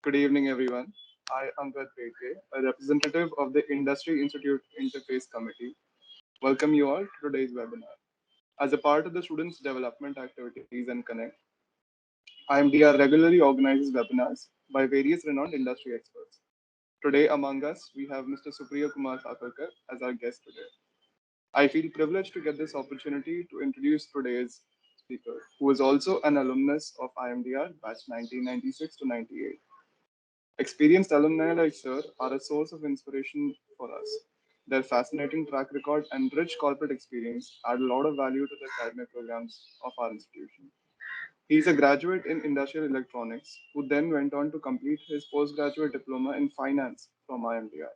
Good evening, everyone. I am Angad Pedke, a representative of the Industry Institute Interface Committee. Welcome you all to today's webinar. As a part of the Students' Development Activities and Connect, IMDR regularly organizes webinars by various renowned industry experts. Today among us, we have Mr. Supriyakumar Sakhalkar as our guest today. I feel privileged to get this opportunity to introduce today's speaker, who is also an alumnus of IMDR batch 1996 to 98. Experienced alumni like Sir are a source of inspiration for us. Their fascinating track record and rich corporate experience add a lot of value to the academic programs of our institution. He is a graduate in industrial electronics who then went on to complete his postgraduate diploma in finance from IMDR.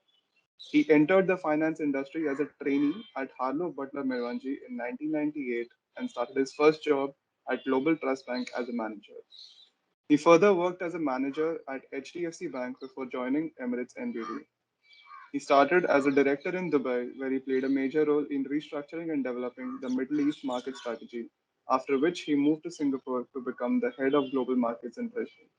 He entered the finance industry as a trainee at Harlow Butler Mervanji in 1998 and started his first job at Global Trust Bank as a manager. He further worked as a manager at HDFC Bank before joining Emirates NDB. He started as a director in Dubai, where he played a major role in restructuring and developing the Middle East market strategy, after which he moved to Singapore to become the head of Global Markets and Treasury.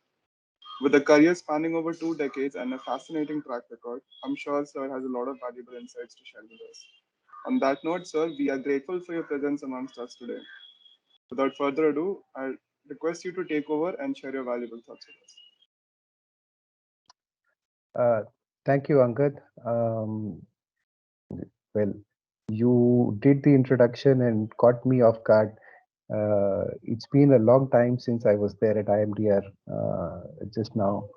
With a career spanning over 2 decades and a fascinating track record, I'm sure Sir has a lot of valuable insights to share with us. On that note, Sir, we are grateful for your presence amongst us today. Without further ado, I request you to take over and share your valuable thoughts with us. Uh, Thank you, Angad. Well, you did the introduction and caught me off guard. It's been a long time since I was there at IMDR. Just now,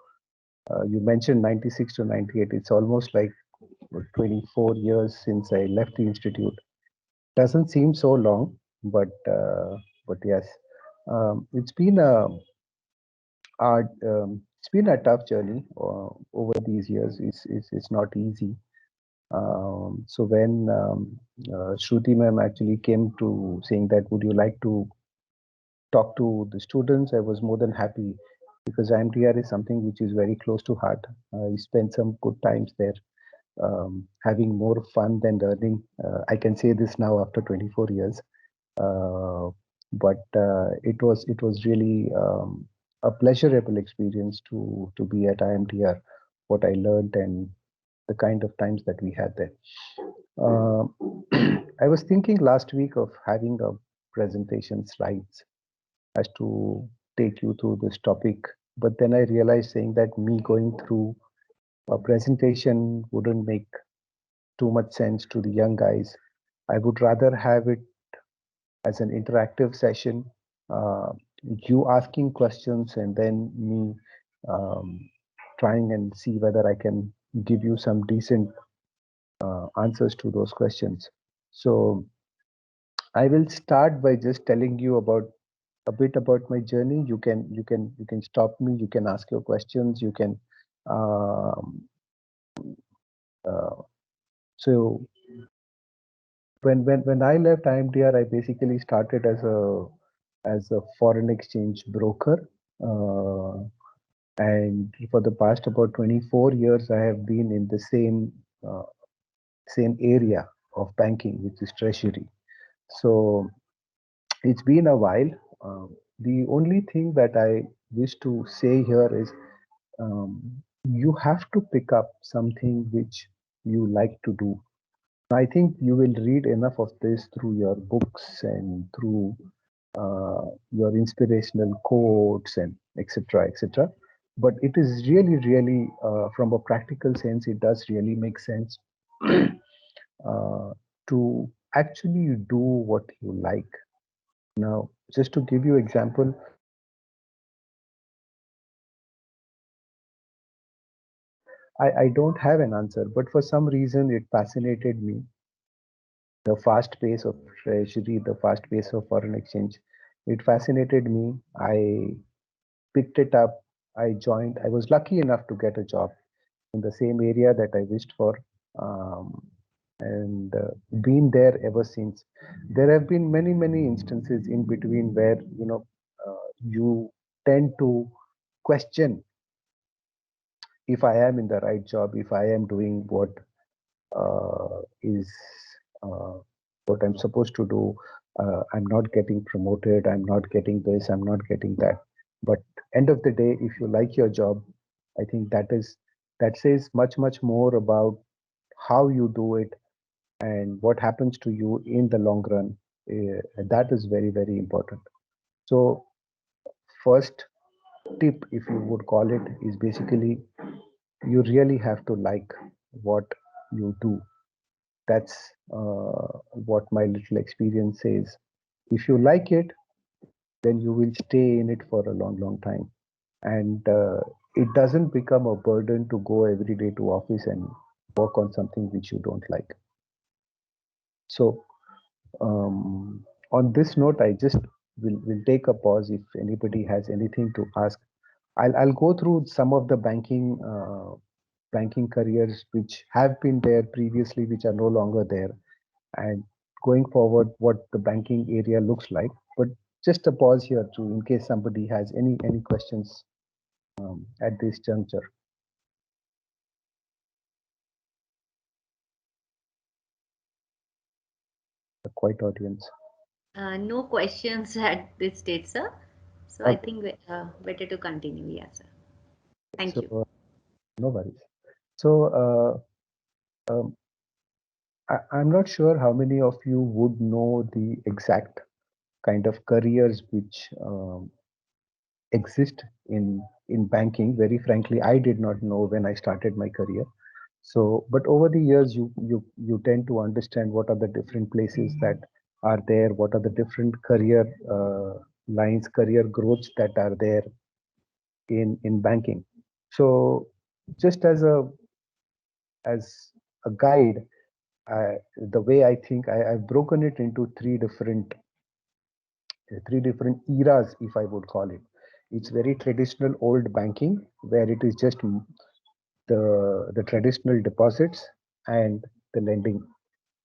you mentioned 96 to 98. It's almost like 24 years since I left the institute. Doesn't seem so long, but yes, it's been a tough journey over these years. It's not easy. So when Shruti ma'am actually came to saying that, would you like to talk to the students? I was more than happy because IMTR is something which is very close to heart. I spent some good times there, having more fun than learning. I can say this now after 24 years, but it was really a pleasurable experience to be at IMTR. What I learned and the kind of times that we had there. Uh, I was thinking last week of having a presentation slides as to take you through this topic, but then I realized saying that me going through a presentation wouldn't make too much sense to the young guys. I would rather have it as an interactive session, uh, you asking questions and then me um, trying and see whether I can give you some decent answers to those questions. So I will start by just telling you about a bit about my journey. You can stop me. You can ask your questions. You can um, uh, so when I left IMDR, I basically started as a foreign exchange broker. Uh, and for the past about 24 years, I have been in the same area of banking, which is treasury. So it's been a while. The only thing that I wish to say here is you have to pick up something which you like to do. I think you will read enough of this through your books and through your inspirational quotes and etc. etc. But it is really, from a practical sense, it does really make sense uh, to actually do what you like. Now, just to give you example, I don't have an answer, but for some reason it fascinated me. The fast pace of treasury, the fast pace of foreign exchange, it fascinated me. I picked it up. I joined. I was lucky enough to get a job in the same area that I wished for, um, and been there ever since. There have been many instances in between where you tend to question if I am in the right job, if I am doing is uh, what I'm supposed to do. I'm not getting promoted. I'm not getting this. I'm not getting that. But end of the day, if you like your job, I think that says much more about how you do it and what happens to you in the long run. That is very important. So first tip, if you would call it, is basically you really have to like what you do. That's what my little experience says. If you like it, then you will stay in it for a long time. And it doesn't become a burden to go every day to office and work on something which you don't like. So on this note, I just will take a pause if anybody has anything to ask. I'll go through some of the banking careers which have been there previously, which are no longer there, and going forward, what the banking area looks like. But just a pause here too, in case somebody has any questions at this juncture. A quiet audience. No questions at this stage, sir. So I Okay, think better to continue. Yeah, sir. Thank so you. no worries. So um, I'm not sure how many of you would know the exact kind of careers which exist in banking. Very frankly, I did not know when I started my career. So, but over the years, you tend to understand what are the different places that are there, what are the different career lines, career growths that are there in banking. So, just as a guide, the way I think I've broken it into three different eras, if I would call it. It's very traditional old banking, where it is just the traditional deposits and the lending.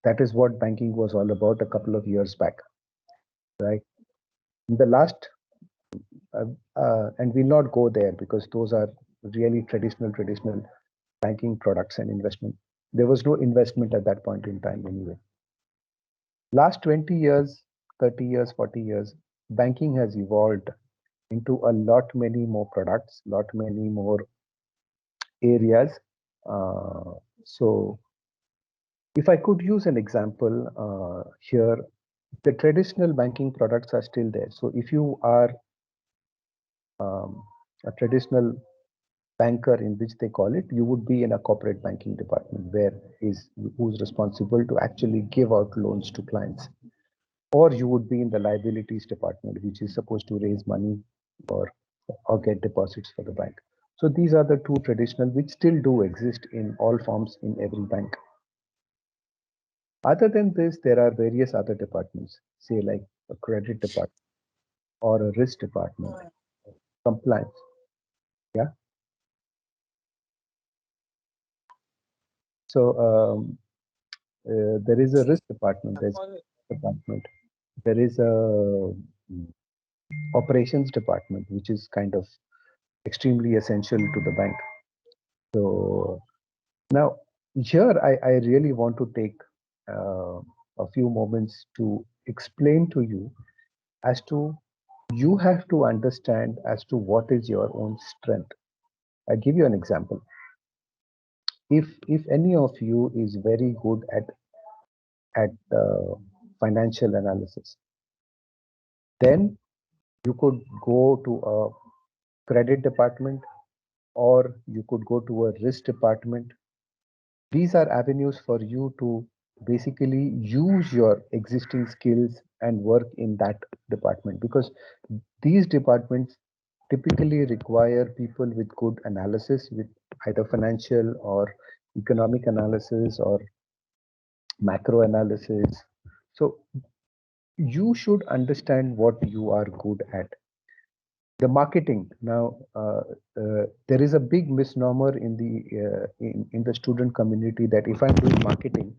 That is what banking was all about a couple of years back, right? In the last, and we'll not go there because those are really traditional banking products and investment. There was no investment at that point in time anyway. Last 20 years, 30 years, 40 years, banking has evolved into a lot many more products, lot many more areas. So if I could use an example here, the traditional banking products are still there. So if you are um, a traditional banker, in which they call it, you would be in a corporate banking department where is who's responsible to actually give out loans to clients, or you would be in the liabilities department, which is supposed to raise money or or get deposits for the bank. So these are the two traditional which still do exist in all forms in every bank. Other than this, there are various other departments, say like a credit department or a risk department, compliance. Yeah. So there is a risk department, there's a department, there is a operations department, which is kind of extremely essential to the bank. So now here I really want to take uh, a few moments to explain to you as to you have to understand as to what is your own strength. I give you an example. If any of you is very good at financial analysis, then you could go to a credit department or you could go to a risk department. These are avenues for you to basically use your existing skills and work in that department, because these departments typically require people with good analysis, with either financial or economic analysis or macro analysis. So you should understand what you are good at. The marketing now, there is a big misnomer in the student community that if I'm doing marketing,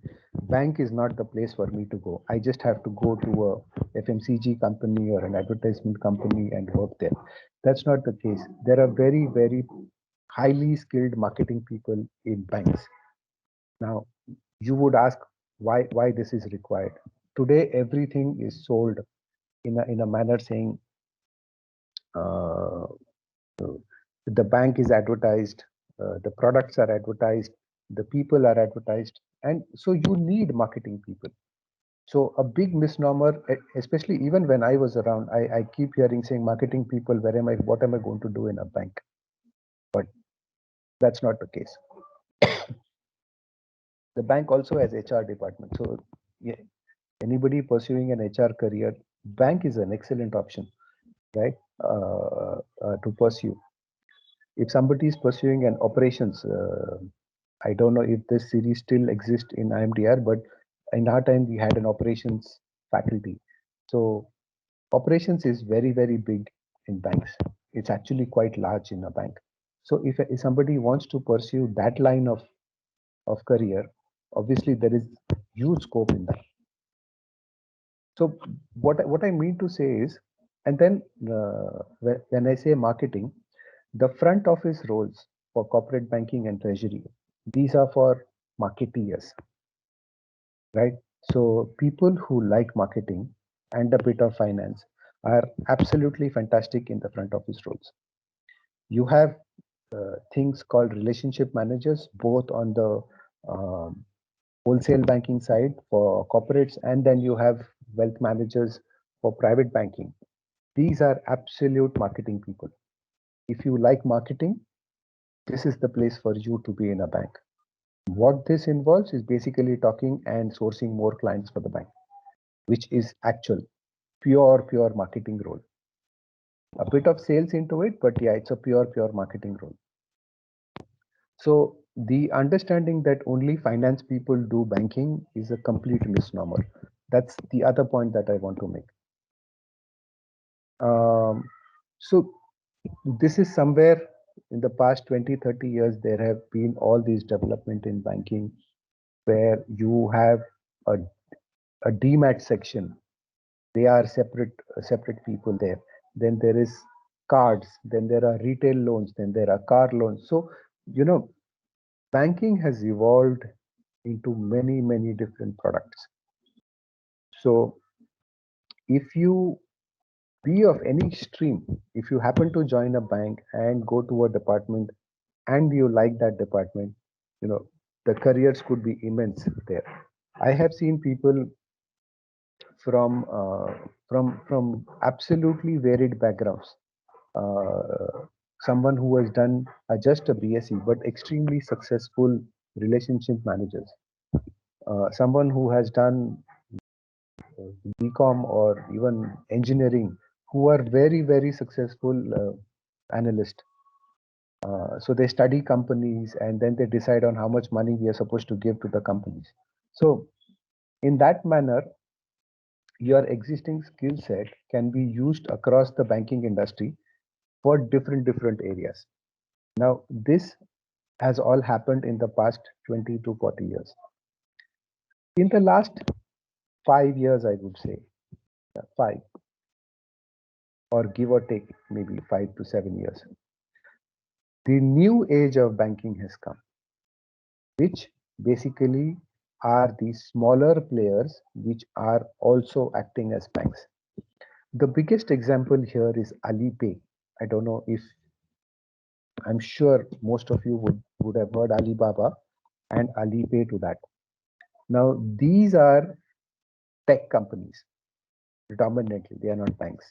bank is not the place for me to go. I just have to go to a FMCG company or an advertisement company and work there. That's not the case. There are very highly skilled marketing people in banks. Now you would ask why this is required. Today everything is sold in a manner saying, uh, The bank is advertised, the products are advertised, the people are advertised, and so you need marketing people. So a big misnomer, especially even when I was around, I keep hearing saying marketing people, what am I going to do in a bank? But that's not the case. The bank also has HR department. So yeah, anybody pursuing an HR career, bank is an excellent option, right? To pursue. If somebody is pursuing an operations, I don't know if this series still exists in IMDR, but in our time we had an operations faculty. So operations is very, very big in banks. It's actually quite large in a bank. So if somebody wants to pursue that line of career, obviously there is huge scope in that. So what I mean to say is, and then when I say marketing, the front office roles for corporate banking and treasury, these are for marketeers, right? So people who like marketing and a bit of finance are absolutely fantastic in the front office roles. You have things called relationship managers, both on the um, wholesale banking side for corporates, and then you have wealth managers for private banking. These are absolute marketing people. If you like marketing, this is the place for you to be in a bank. What this involves is basically talking and sourcing more clients for the bank, which is actual pure marketing role. A bit of sales into it, but yeah, it's a pure marketing role. So the understanding that only finance people do banking is a complete misnomer. That's the other point that I want to make. So this is somewhere in the past 20, 30 years, there have been all these development in banking where you have a, a demat section. They are separate people there. Then there is cards, then there are retail loans, then there are car loans. So, banking has evolved into many different products. So if you be of any stream, if you happen to join a bank and go to a department and you like that department, you know, the careers could be immense there. I have seen people from absolutely varied backgrounds. Someone who has done just a BSc but extremely successful relationship managers. Someone who has done BCom or even engineering, who are very successful analysts. So they study companies and then they decide on how much money we are supposed to give to the companies. So in that manner, your existing skill set can be used across the banking industry for different areas. Now, this has all happened in the past 20 to 40 years. In the last 5 years, I would say, five or give or take maybe 5 to 7 years, the new age of banking has come, which basically are the smaller players which are also acting as banks. The biggest example here is Alipay. I don't know if I'm sure most of you would have heard Alibaba and Alipay to that. Now, these are tech companies predominantly, they are not banks.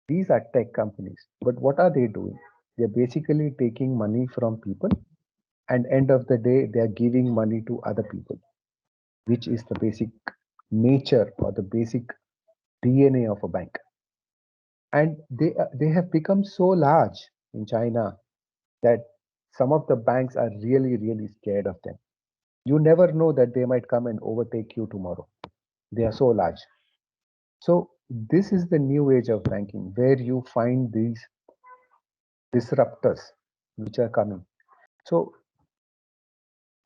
These are tech companies. But what are they doing? They're basically taking money from people, and end of the day, they are giving money to other people, which is the basic nature or the basic DNA of a bank. And they have become so large in China that some of the banks are really scared of them. You never know that they might come and overtake you tomorrow. They are so large. So this is the new age of banking where you find these disruptors which are coming. So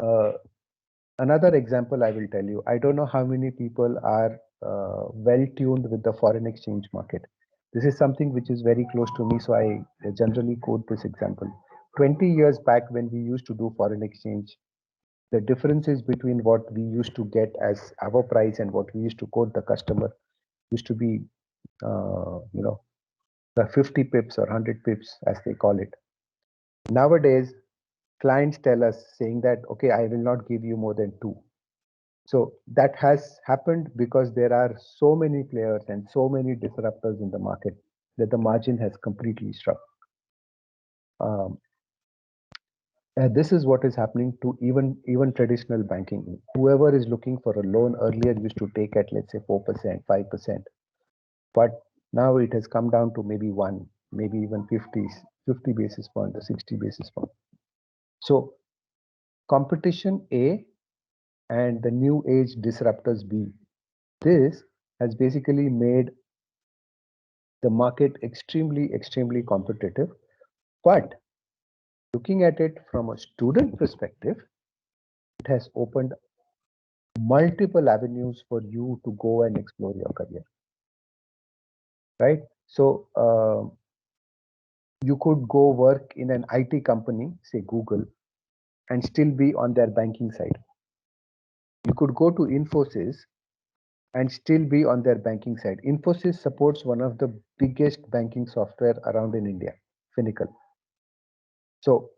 uh, another example I will tell you. I don't know how many people are well tuned with the foreign exchange market. This is something which is very close to me, so I generally quote this example. 20 years back, when we used to do foreign exchange, the differences between what we used to get as our price and what we used to quote the customer used to be, the 50 pips or 100 pips, as they call it. Nowadays, clients tell us saying that, okay, I will not give you more than two. So that has happened because there are so many players and so many disruptors in the market that the margin has completely struck. Um, and this is what is happening to even traditional banking. Whoever is looking for a loan earlier used to take at, let's say, 4%, 5%, but now it has come down to maybe one, maybe even 50 basis point or 60 basis point. So competition A and the new age disruptors B. This has basically made the market extremely competitive. But looking at it from a student perspective, it has opened multiple avenues for you to go and explore your career, right? So you could go work in an IT company, say Google, and still be on their banking side. You could go to Infosys and still be on their banking side. Infosys supports one of the biggest banking software around in India, Finacle. So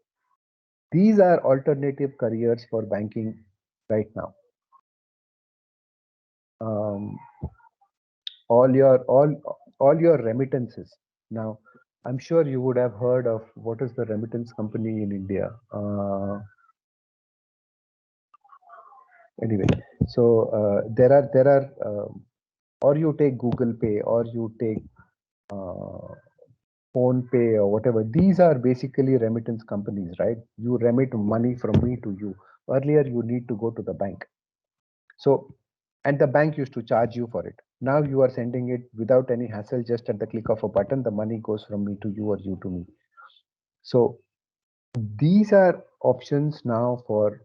these are alternative careers for banking right now. Um, all your remittances. Now, I'm sure you would have heard of what is the remittance company in India. Anyway, so or you take Google Pay, or you take uh, Phone Pay, or whatever. These are basically remittance companies, right? You remit money from me to you. Earlier, you need to go to the bank. So, and the bank used to charge you for it. Now you are sending it without any hassle, just at the click of a button, the money goes from me to you or you to me. So these are options now for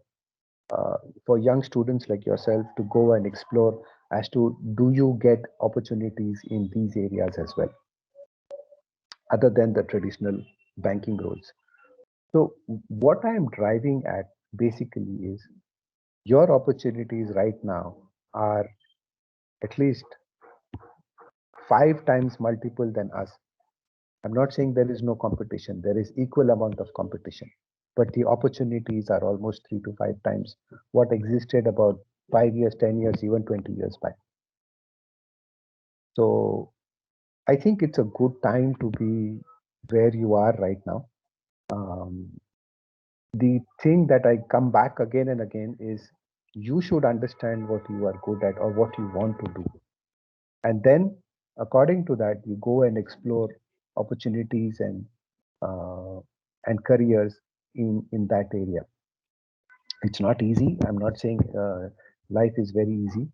young students like yourself to go and explore as to, do you get opportunities in these areas as well, other than the traditional banking roles. So what I am driving at basically is, your opportunities right now are at least 5 times multiple than us. I'm not saying there is no competition. There is equal amount of competition, but the opportunities are almost 3 to 5 times what existed about 5 years, 10 years, even 20 years back. So I think it's a good time to be where you are right now. Um, the thing that I come back again and again is, you should understand what you are good at or what you want to do. And then, according to that, you go and explore opportunities uh, and careers in that area. It's not easy. I'm not saying life is very easy.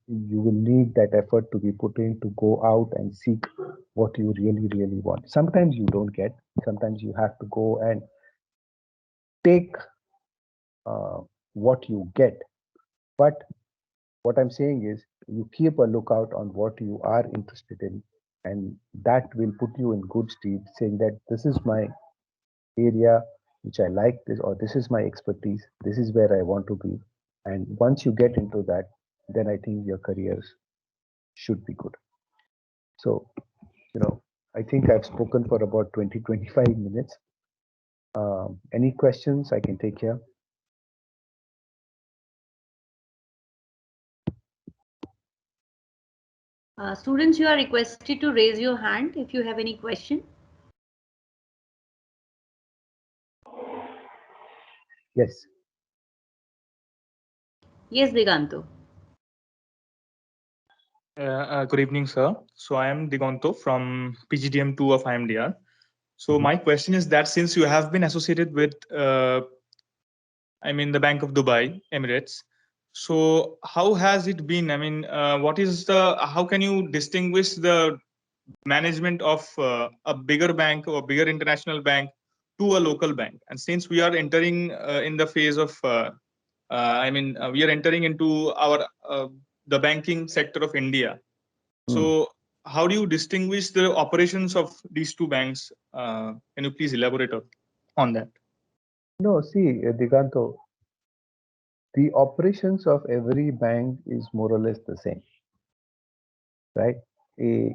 You will need that effort to be put in to go out and seek what you really want. Sometimes you don't get. Sometimes you have to go and take uh, what you get. But what I'm saying is, you keep a lookout on what you are interested in, and that will put you in good stead, saying that this is my area which I like, this, or this is my expertise, this is where I want to be. And once you get into that, then I think your careers should be good. So, I think I've spoken for about 20-25 minutes. Any questions I can take here? Students, you are requested to raise your hand if you have any question. Yes. Yes, Diganto. Good evening, sir. So I am Digonto from PGDM-II of IMDR. So my question is that, since you have been associated with, the Bank of Dubai, Emirates, so how has it been? How can you distinguish the management of a bigger bank or bigger international bank to a local bank? And since we are entering in the phase of, we are entering into the banking sector of India. So, how do you distinguish the operations of these two banks? Can you please elaborate on that? No, see, Diganto, the operations of every bank is more or less the same, right?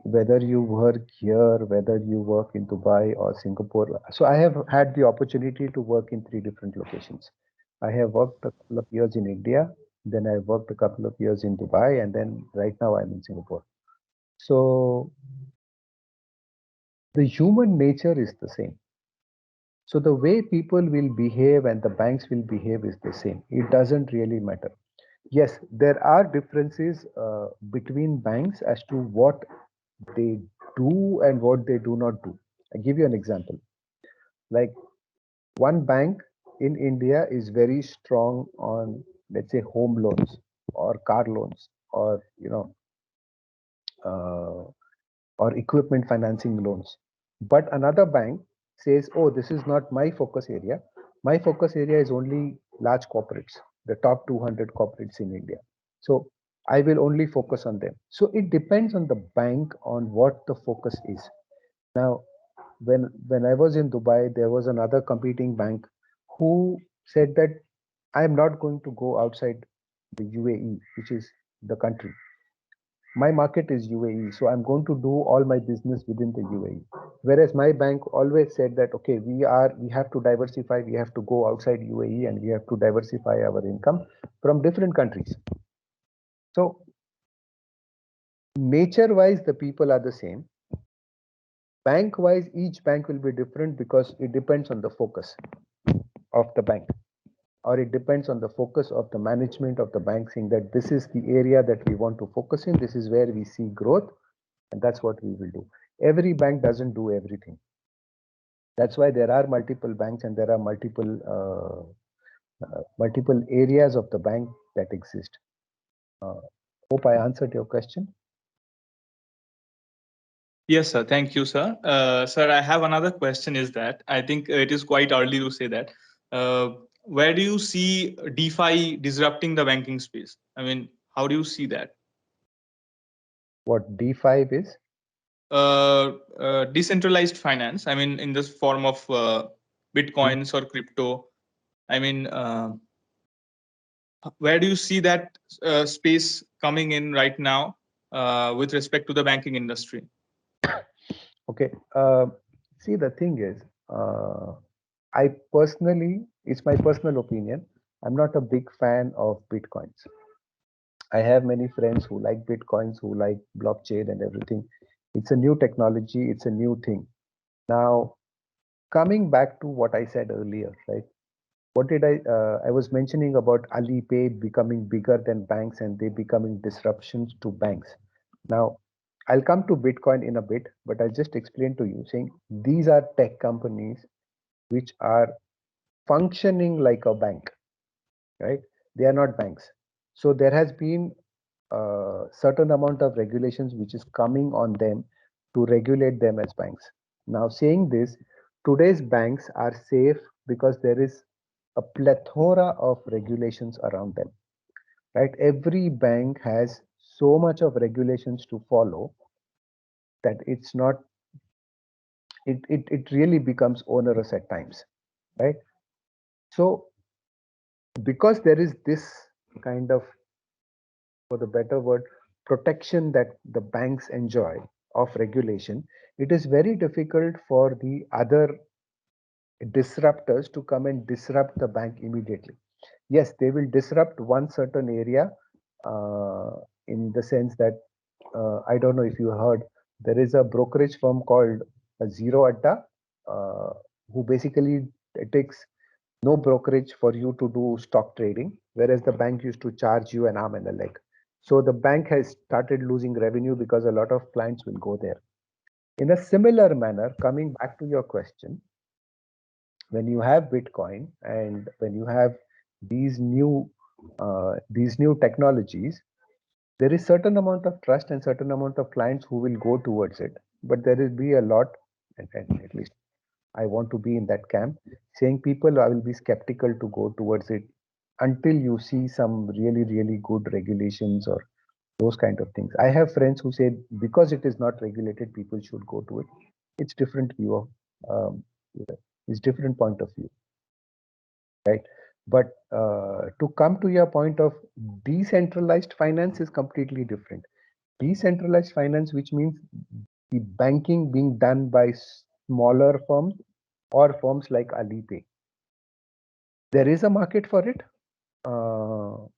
whether you work here, whether you work in Dubai or Singapore. So I have had the opportunity to work in three different locations. I have worked a couple of years in India, then I worked a couple of years in Dubai, and then right now I'm in Singapore. So the human nature is the same. So the way people will behave and the banks will behave is the same. It doesn't really matter. Yes, there are differences between banks as to what they do and what they do not do. I give you an example. Like one bank in India is very strong on, let's say, home loans or car loans or uh, or equipment financing loans. But another bank says, oh, this is not my focus area. My focus area is only large corporates, the top 200 corporates in India. So I will only focus on them. So it depends on the bank on what the focus is. Now, when I was in Dubai, there was another competing bank who said that I am not going to go outside the UAE, which is the country. My market is UAE, so I'm going to do all my business within the UAE. Whereas my bank always said that okay, we have to diversify, we have to go outside UAE, and we have to diversify our income from different countries. So nature-wise, the people are the same. Bank-wise, each bank will be different because it depends on the focus of the bank, or it depends on the focus of the management of the bank, saying that this is the area that we want to focus in, this is where we see growth, and that's what we will do. Every bank doesn't do everything. That's why there are multiple banks and there are multiple areas of the bank that exist. Hope I answered your question. Yes, sir. Thank you, sir. Sir, I have another question. Is that I think it is quite early to say that. Where do you see DeFi disrupting the banking space? I mean, how do you see that? What D5 is? Decentralized finance. I mean, in this form of bitcoins or crypto. I mean, where do you see that space coming in right now with respect to the banking industry? Okay. See, the thing is, I personally, it's my personal opinion, I'm not a big fan of Bitcoins. I have many friends who like Bitcoins, who like blockchain and everything. It's a new technology, it's a new thing. Now, coming back to what I said earlier, right? What did I was mentioning about Alipay becoming bigger than banks and they becoming disruptions to banks. Now, I'll come to Bitcoin in a bit, but I'll just explain to you saying these are tech companies which are functioning like a bank, right? They are not banks. So there has been a certain amount of regulations which is coming on them to regulate them as banks. Now, saying this, today's banks are safe because there is a plethora of regulations around them, right? Every bank has so much of regulations to follow that it's not, it really becomes onerous at times, right? So, because there is this kind of, for the better word, protection that the banks enjoy of regulation, it is very difficult for the other disruptors to come and disrupt the bank immediately. Yes, they will disrupt one certain area in the sense that I don't know if you heard, there is a brokerage firm called Zero Adda, who basically takes no brokerage for you to do stock trading, whereas the bank used to charge you an arm and a leg. So the bank has started losing revenue because a lot of clients will go there. In a similar manner, coming back to your question, when you have Bitcoin and when you have these new technologies, there is certain amount of trust and certain amount of clients who will go towards it. But there will be a lot, and at least I want to be in that camp, saying people I will be skeptical to go towards it until you see some really, really good regulations or those kind of things. I have friends who say because it is not regulated, people should go to it. It's different view of, it's different point of view, right? But to come to your point of decentralized finance is completely different. Decentralized finance, which means the banking being done by smaller firms or firms like Alipay. There is a market for it,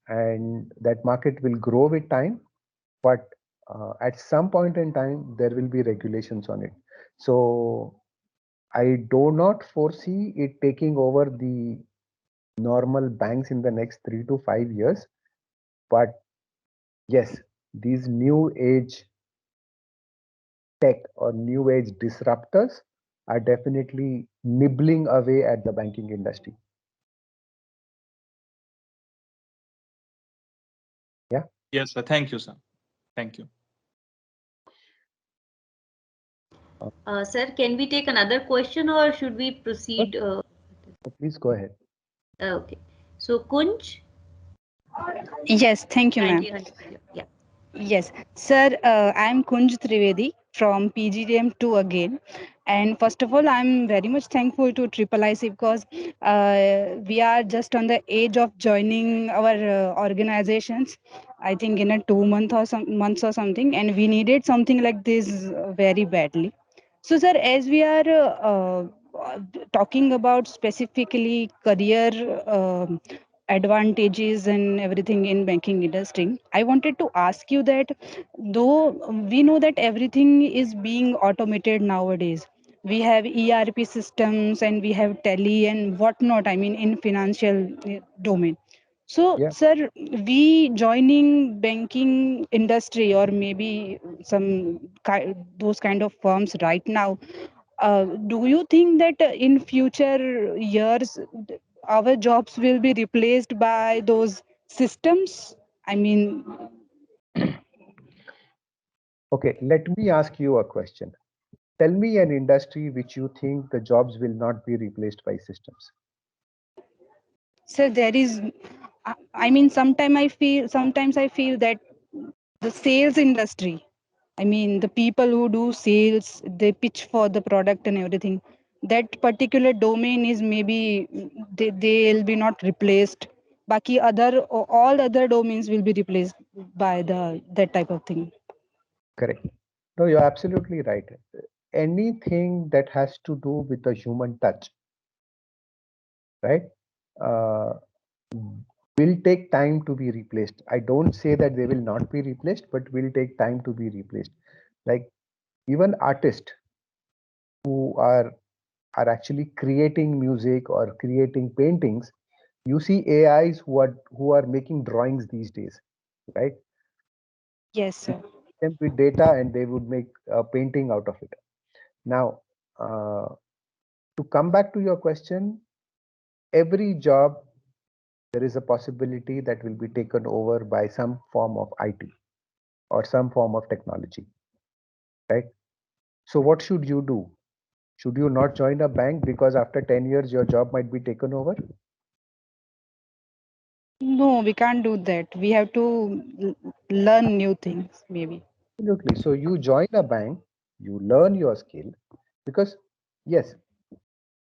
and that market will grow with time, but at some point in time, there will be regulations on it. So I do not foresee it taking over the normal banks in the next 3 to 5 years. But yes, these new age tech or new age disruptors are definitely nibbling away at the banking industry. Yeah. Yes, sir. Thank you, sir. Thank you. Sir, can we take another question or should we Sure. proceed? Please go ahead. Okay. So, Kunj, Yes, thank you, ma'am. kindly continue. Yeah. Yes, sir, I am Kunj Trivedi from PGDM-II again. And first of all, I'm very much thankful to Triple IC because we are just on the age of joining our organizations. I think in a 2 month or some months or something, and we needed something like this very badly. So, sir, as we are talking about specifically career advantages and everything in banking industry, I wanted to ask you that though we know that everything is being automated nowadays, we have ERP systems and we have tele and whatnot. I mean, in financial domain. So, Yeah. sir, we joining banking industry or maybe some those kind of firms right now. Do you think that in future years our jobs will be replaced by those systems? I mean, Okay, let me ask you a question. Tell me an industry which you think the jobs will not be replaced by systems. sir, there is. I mean, sometimes I feel that the sales industry. I mean, the people who do sales, they pitch for the product and everything. That particular domain is maybe they'll be not replaced. Baki all other domains will be replaced by the that type of thing. Correct. No, you're absolutely right. Anything that has to do with a human touch, right, uh, will take time to be replaced. I don't say that they will not be replaced, but will take time to be replaced. Like even artists who are actually creating music or creating paintings, you see AIs who are making drawings these days, right? Yes, sir. Them with data and they would make a painting out of it. Now, uh, to come back to your question, every job there is a possibility that will be taken over by some form of IT or some form of technology, right? So what should you do? Should you not join a bank because after 10 years your job might be taken over? No, we can't do that. We have to learn new things, maybe. Absolutely. So you join a bank, you learn your skill because yes,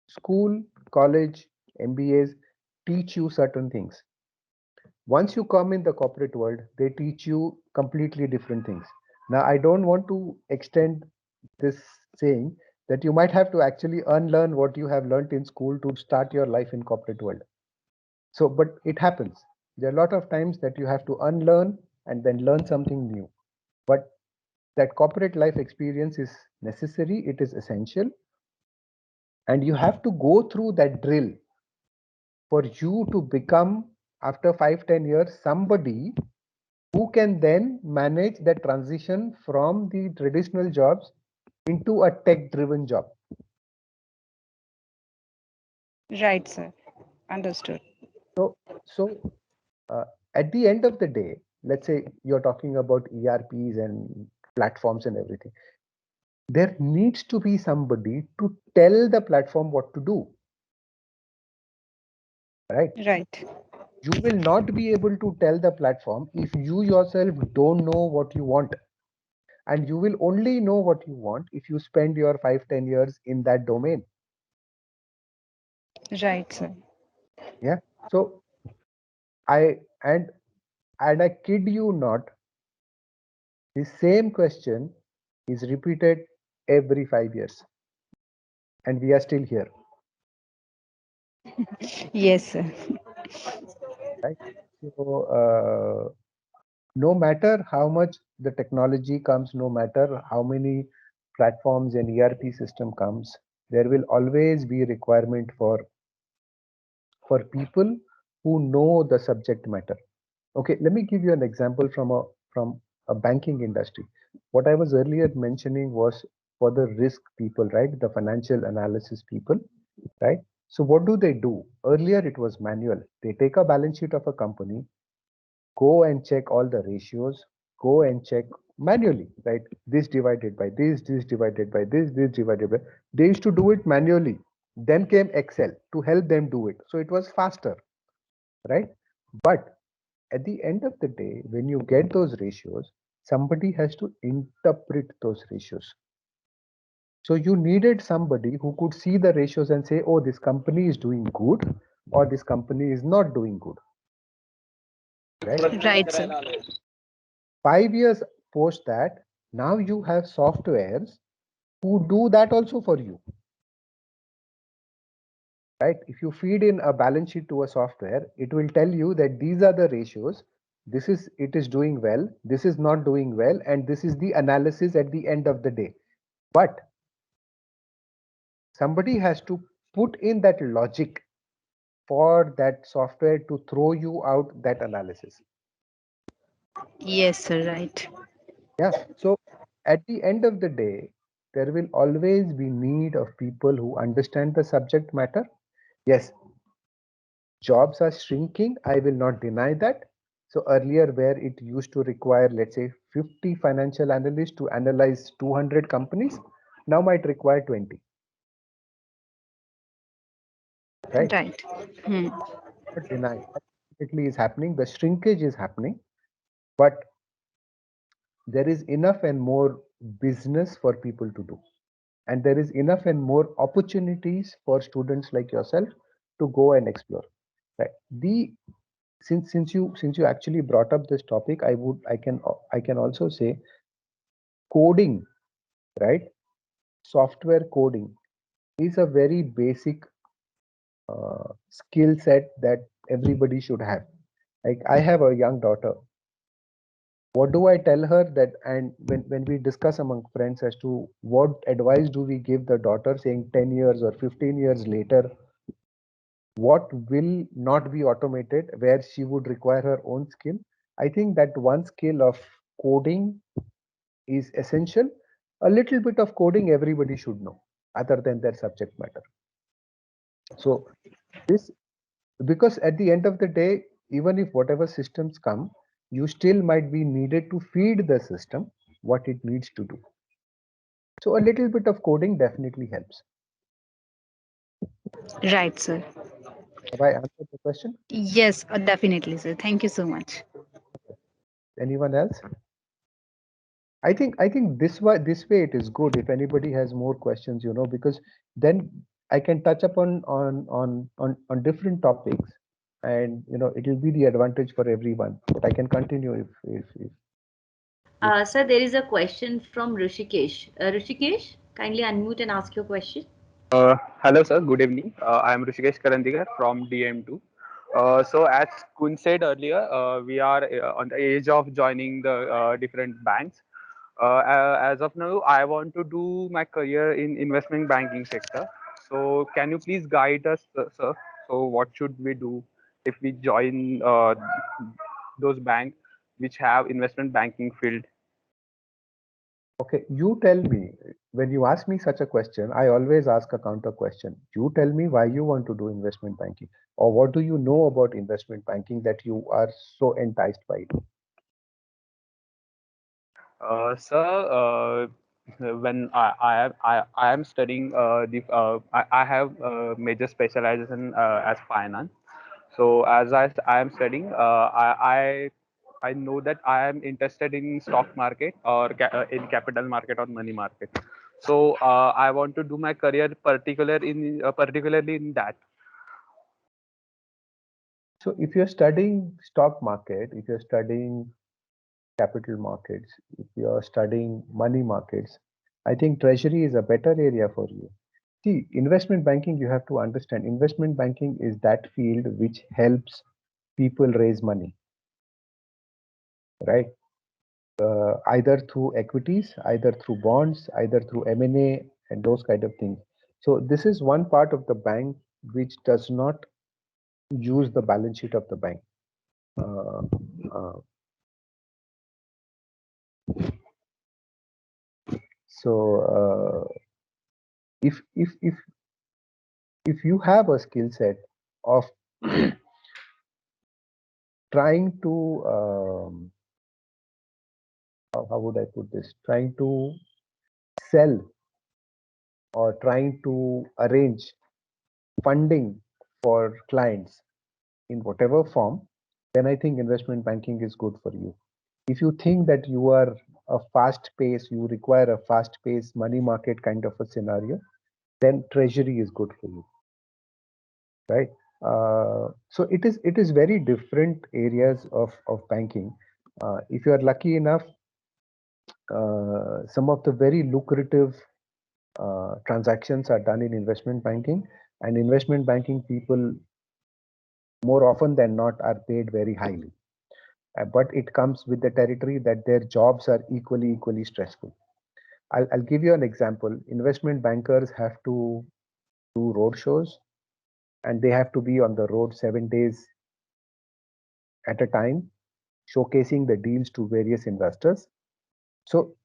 school, college, MBAs teach you certain things. Once you come in the corporate world, they teach you completely different things. Now, I don't want to extend this saying that you might have to actually unlearn what you have learned in school to start your life in corporate world. So, but it happens. There are a lot of times that you have to unlearn and then learn something new. But that corporate life experience is necessary, it is essential, and you have to go through that drill for you to become, after 5-10 years, somebody who can then manage that transition from the traditional jobs into a tech driven job. Right, sir. Understood. So, at the end of the day, let's say you're talking about ERPs and platforms and everything, there needs to be somebody to tell the platform what to do, right? Right. You will not be able to tell the platform if you yourself don't know what you want. And you will only know what you want if you spend your 5-10 years in that domain. Right, sir. Yeah. So I and I kid you not, The same question is repeated every 5 years, and we are still here, Yes, sir. right? So, no matter how much the technology comes, no matter how many platforms and ERP system comes, there will always be requirement for people who know the subject matter. Okay, let me give you an example from a banking industry. What I was earlier mentioning was for the risk people, right? The financial analysis people, right? So what do they do? Earlier it was manual. They take a balance sheet of a company, go and check all the ratios, go and check manually, right? This divided by this divided by this divided by. They used to do it manually. Then came Excel to help them do it. So it was faster, right? But at the end of the day, when you get those ratios, somebody has to interpret those ratios. So you needed somebody who could see the ratios and say, oh, this company is doing good or this company is not doing good, right? Right, sir. 5 years post that, now you have softwares who do that also for you, right? If you feed in a balance sheet to a software, it will tell you that these are the ratios. This is, it is doing well, this is not doing well, and this is the analysis at the end of the day. But somebody has to put in that logic for that software to throw you out that analysis. Yes, sir. Right. Yeah. So at the end of the day, there will always be need of people who understand the subject matter. Yes, jobs are shrinking. I will not deny that. So earlier, where it used to require, let's say, 50 financial analysts to analyze 200 companies, now might require 20, right? Right. Hmm. But deny that definitely is happening. The shrinkage is happening, but there is enough and more business for people to do, and there is enough and more opportunities for students like yourself to go and explore, right? The since you actually brought up this topic, I can also say coding, right? Software coding is a very basic skill set that everybody should have. Like, I have a young daughter. What do I tell her that, and when we discuss among friends as to what advice do we give the daughter, saying 10 years or 15 years later, what will not be automated, where she would require her own skill? I think that one skill of coding is essential. A little bit of coding everybody should know, other than their subject matter. So this, because at the end of the day, even if whatever systems come, you still might be needed to feed the system what it needs to do. So a little bit of coding definitely helps. Right, sir. Have I answered the question? Yes, definitely, sir. Thank you so much. Anyone else? I think this way it is good. If anybody has more questions, because then I can touch upon on different topics, and it will be the advantage for everyone. But I can continue if Sir, there is a question from Rishikesh. Rishikesh, kindly unmute and ask your question. Hello, sir. Good evening. I am Rishikesh Karandigar from DM2. So, as Kun said earlier, we are on the age of joining the different banks. As of now, I want to do my career in investment banking sector. So, can you please guide us, sir? So, what should we do if we join those banks which have investment banking field? Okay, you tell me, when you ask me such a question, I always ask a counter question. You tell me why you want to do investment banking, or what do you know about investment banking that you are so enticed by it? Sir, when I am studying I have major specialization as finance. So as I am studying, I know that I am interested in stock market or in capital market or money market. So I want to do my career particularly in that. So if you're studying stock market, if you're studying capital markets, if you're studying money markets, I think treasury is a better area for you. See, investment banking, you have to understand, investment banking is that field which helps people raise money, right? Either through equities, either through bonds, either through M&A and those kind of things. So this is one part of the bank which does not use the balance sheet of the bank. Uh, uh, so if you have a skill set of trying to how would I put this? Trying to sell or trying to arrange funding for clients in whatever form, then I think investment banking is good for you. If you think that you are a fast pace, you require a fast pace money market kind of a scenario, then treasury is good for you, right? So it is very different areas of banking. If you are lucky enough, some of the very lucrative transactions are done in investment banking, and investment banking people more often than not are paid very highly. But it comes with the territory that their jobs are equally stressful. I'll give you an example. Investment bankers have to do road shows, and they have to be on the road 7 days at a time, showcasing the deals to various investors. So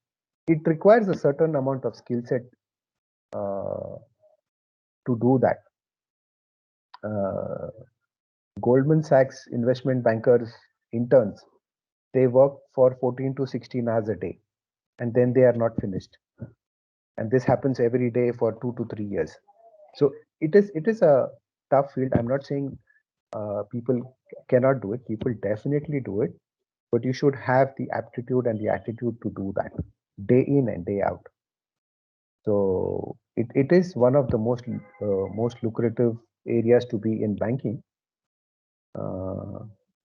it requires a certain amount of skill set to do that. Goldman Sachs investment bankers interns, they work for 14 to 16 hours a day, and then they are not finished. And this happens every day for 2 to 3 years. So it is a tough field. I'm not saying people cannot do it. People definitely do it, but you should have the aptitude and the attitude to do that day in and day out. So it is one of the most lucrative areas to be in banking,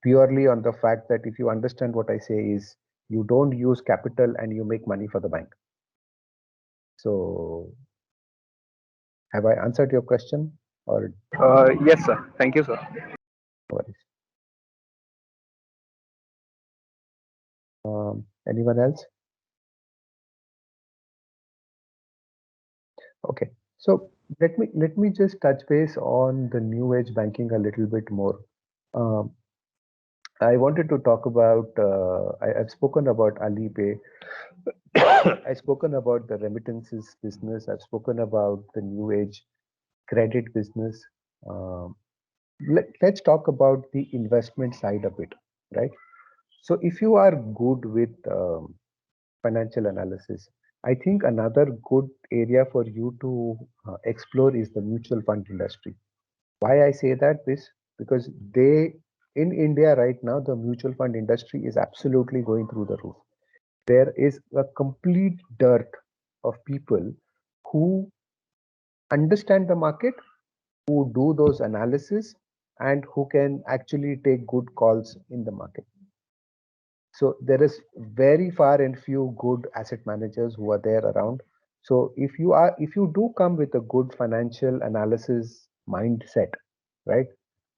purely on the fact that if you understand what I say is you don't use capital and you make money for the bank. So have I answered your question or? Yes, sir. Thank you, sir. No worries. Anyone else? Okay, so let me just touch base on the new age banking a little bit more. Um, I wanted to talk about. I've spoken about Alipay. I've spoken about the remittances business. I've spoken about the new age credit business. Um, let's talk about the investment side of it, right? So if you are good with financial analysis, I think another good area for you to explore is the mutual fund industry. Why I say that is because in India right now, the mutual fund industry is absolutely going through the roof. There is a complete dearth of people who understand the market, who do those analysis, and who can actually take good calls in the market. So there is very far and few good asset managers who are there around. So if you do come with a good financial analysis mindset, right,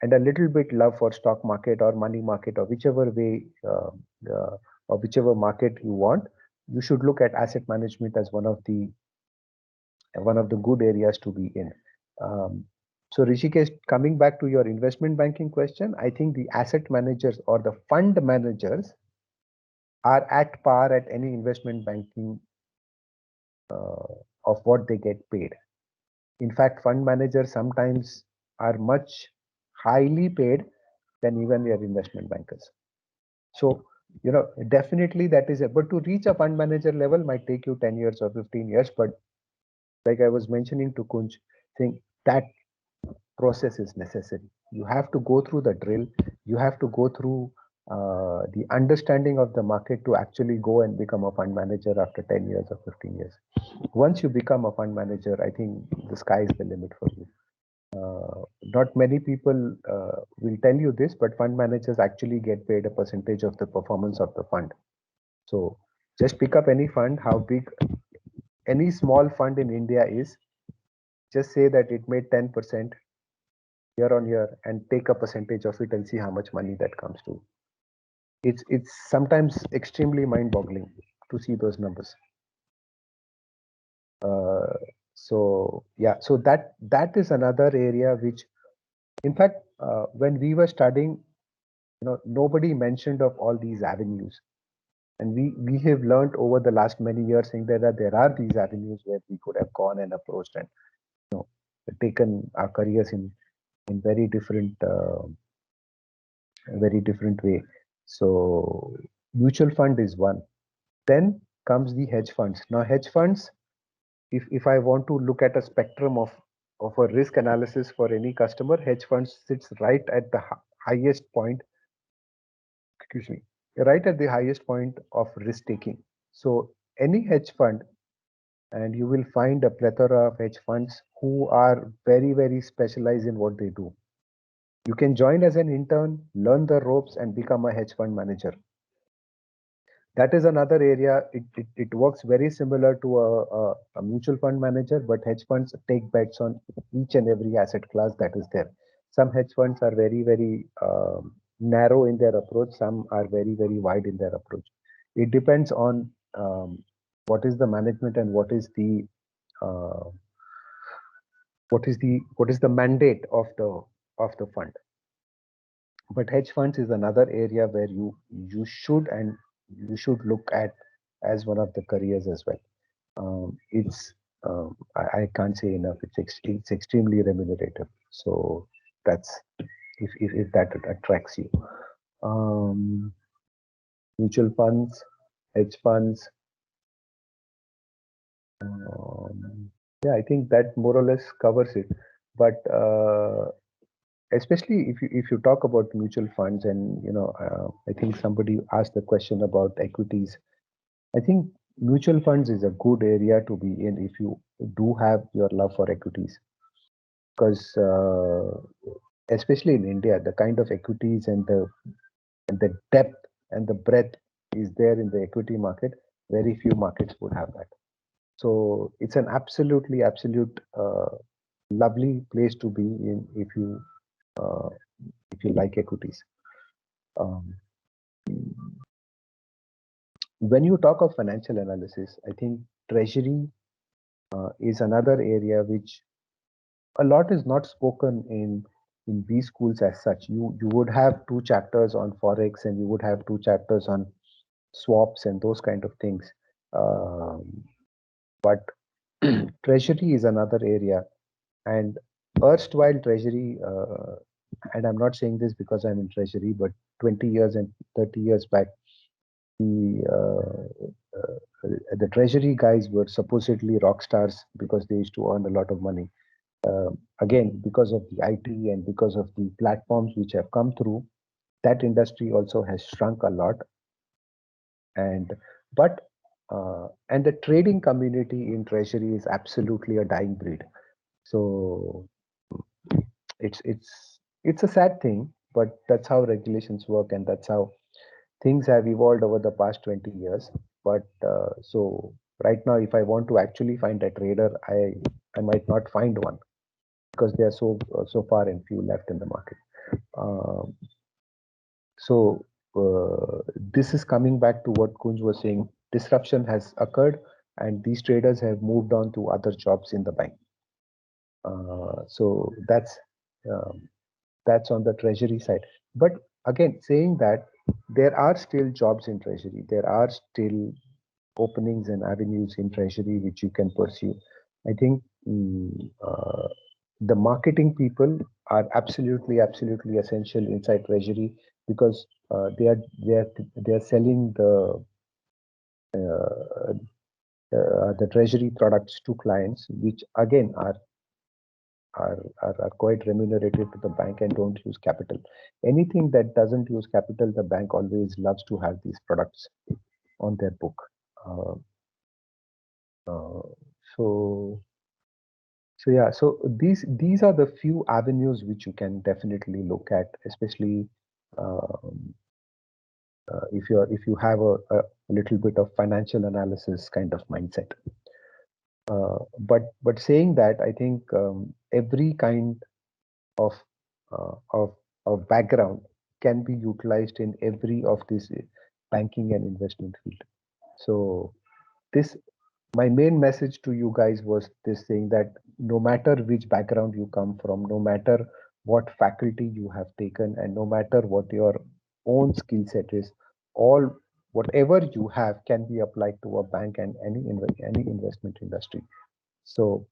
and a little bit love for stock market or money market or whichever way or whichever market you want, you should look at asset management as one of the good areas to be in. So Rishikesh, coming back to your investment banking question, I think the asset managers or the fund managers are at par at any investment banking of what they get paid. In fact, fund managers sometimes are much highly paid than even their investment bankers. So, definitely that is it. But to reach a fund manager level might take you 10 years or 15 years. But like I was mentioning to Kunj, saying that process is necessary. You have to go through the drill. You have to go through the understanding of the market to actually go and become a fund manager after 10 years or 15 years. Once you become a fund manager, I think the sky is the limit for you. Not many people will tell you this, but fund managers actually get paid a percentage of the performance of the fund. So just pick up any fund, how big any small fund in India is, just say that it made 10% year on year and take a percentage of it and see how much money that comes to. It's sometimes extremely mind-boggling to see those numbers. Uh, so yeah, so that is another area which, in fact, when we were studying, nobody mentioned of all these avenues, and we have learned over the last many years saying that there are these avenues where we could have gone and approached and taken our careers in very different way. So mutual fund is one. Then comes the hedge funds. Now hedge funds, if I want to look at a spectrum of a risk analysis for any customer, hedge funds sits right at the highest point, excuse me, right at the highest point of risk taking. So any hedge fund, and you will find a plethora of hedge funds who are very specialized in what they do. You can join as an intern, learn the ropes, and become a hedge fund manager. That is another area. It works very similar to a mutual fund manager, but hedge funds take bets on each and every asset class that is there. Some hedge funds are very narrow in their approach. Some are very wide in their approach. It depends on what is the management and uh, what is the mandate of the fund. But hedge funds is another area where you should look at as one of the careers as well. It's I can't say enough. It's extremely remunerative. So that's if that attracts you. Um, Mutual funds, hedge funds. Yeah, I think that more or less covers it. But especially if you talk about mutual funds, and I think somebody asked the question about equities. I think mutual funds is a good area to be in if you do have your love for equities, because especially in India, the kind of equities and the depth and the breadth is there in the equity market. Very few markets would have that. So it's an absolute lovely place to be in uh, if you like equities. Um, when you talk of financial analysis, I think treasury is another area which a lot is not spoken in these schools as such. You would have two chapters on forex, and you would have two chapters on swaps and those kind of things. But treasury is another area, and erstwhile treasury. And I'm not saying this because I'm in treasury, but 20 years and 30 years back, the the treasury guys were supposedly rock stars because they used to earn a lot of money. Again, because of the IT and because of the platforms which have come through, that industry also has shrunk a lot. And but and the trading community in treasury is absolutely a dying breed. So it's a sad thing, but that's how regulations work, and that's how things have evolved over the past 20 years. But so right now, if I want to actually find a trader, I might not find one because they are so far and few left in the market. Um, so this is coming back to what Kunj was saying. Disruption has occurred, and these traders have moved on to other jobs in the bank. So that's on the treasury side. But again, saying that, there are still jobs in treasury. There are still openings and avenues in treasury which you can pursue. I think the marketing people are absolutely essential inside treasury, because they are selling the treasury products to clients, which again are quite remunerative to the bank and don't use capital. Anything that doesn't use capital, the bank always loves to have these products on their book. Uh, uh, so so yeah, so these are the few avenues which you can definitely look at, especially um, if you have a little bit of financial analysis kind of mindset. But saying that, I think every kind of uh, of of background can be utilized in every of this banking and investment field. So this my main message to you guys was this, saying that no matter which background you come from, no matter what faculty you have taken, and no matter what your own skill set is, all whatever you have can be applied to a bank and any investment industry. So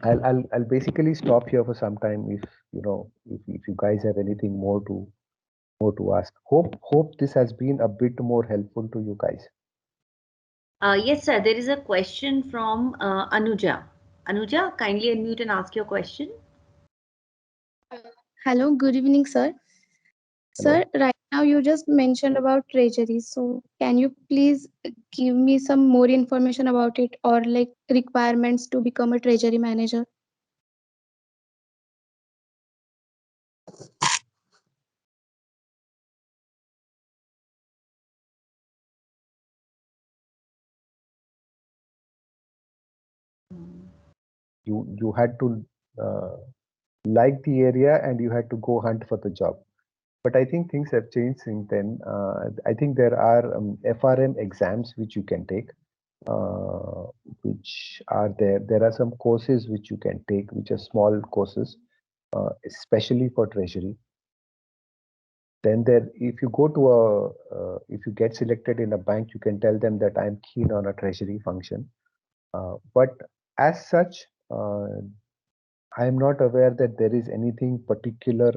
I'll basically stop here for some time. If if you guys have anything more to ask. Hope this has been a bit more helpful to you guys. Yes, sir. There is a question from Anuja. Anuja, kindly unmute and ask your question. Hello, good evening, sir. Hello. Sir, right now you just mentioned about treasury. So, can you please give me some more information about it, or like requirements to become a treasury manager? You had to uh, like the area and you had to go hunt for the job. But I think things have changed since then. I think there are FRM exams which you can take, uh, which are there. There are some courses which you can take, which are small courses, especially for treasury. Then there, if you go to if you get selected in a bank, you can tell them that I'm keen on a treasury function. But as such, I am not aware that there is anything particular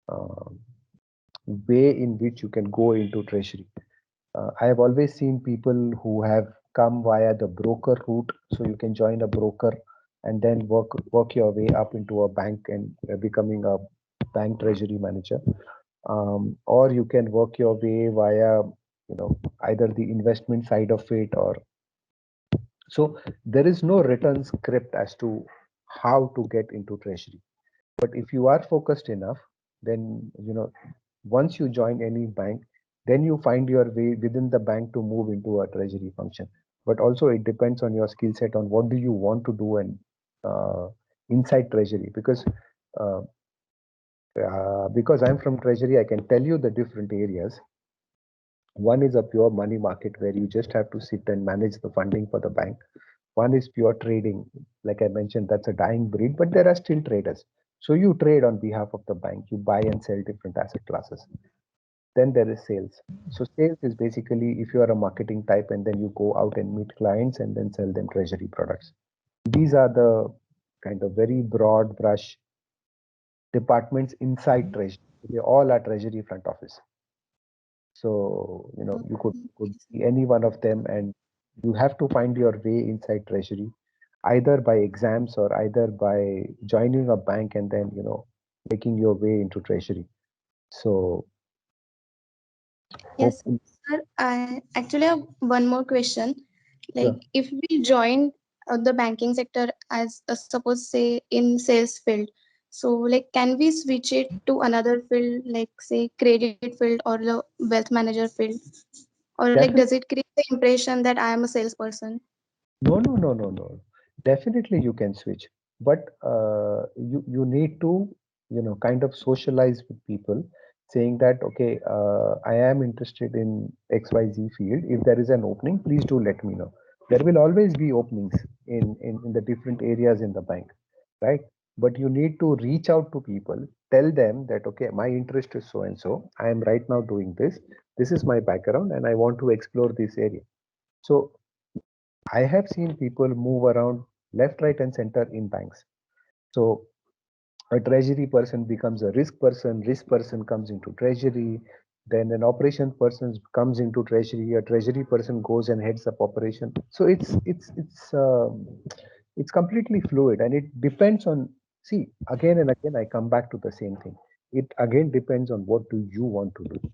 uh, way in which you can go into treasury. I have always seen people who have come via the broker route, so you can join a broker and then work your way up into a bank and becoming a bank treasury manager, or you can work your way via either the investment side of it, or so there is no written script as to how to get into treasury. But if you are focused enough, then once you join any bank, then you find your way within the bank to move into a treasury function. But also it depends on your skill set, on what do you want to do and inside treasury. Uh, because I'm from treasury, I can tell you the different areas. One is a pure money market where you just have to sit and manage the funding for the bank. One is pure trading. Like I mentioned, that's a dying breed, but there are still traders. So you trade on behalf of the bank, you buy and sell different asset classes. Then there is sales. So sales is basically if you are a marketing type and then you go out and meet clients and then sell them treasury products. These are the kind of very broad brush departments inside treasury. They all are treasury front office. So, you could be any one of them, and you have to find your way inside treasury, either by exams or either by joining a bank and then, making your way into treasury. So, Yes, hopefully, sir. I actually have one more question. Like, sure. if we join the banking sector as suppose say in sales field, so like can we switch it to another field, like say credit field or the wealth manager field, or like does Definitely. it create the impression that I am a salesperson? No, no, no, no, no. Definitely you can switch, but you need to kind of socialize with people, saying that okay, I am interested in XYZ field. If there is an opening, please do let me know. There will always be openings in the different areas in the bank, right? But you need to reach out to people, tell them that okay, my interest is so and so. I am right now doing this. This is my background, and I want to explore this area. So I have seen people move around left, right, and center in banks. So a treasury person becomes a risk person comes into treasury, then an operation person comes into treasury, a treasury person goes and heads up operation. So it's completely fluid, and it depends on, see, again and again I come back to the same thing. It again depends on what do you want to do.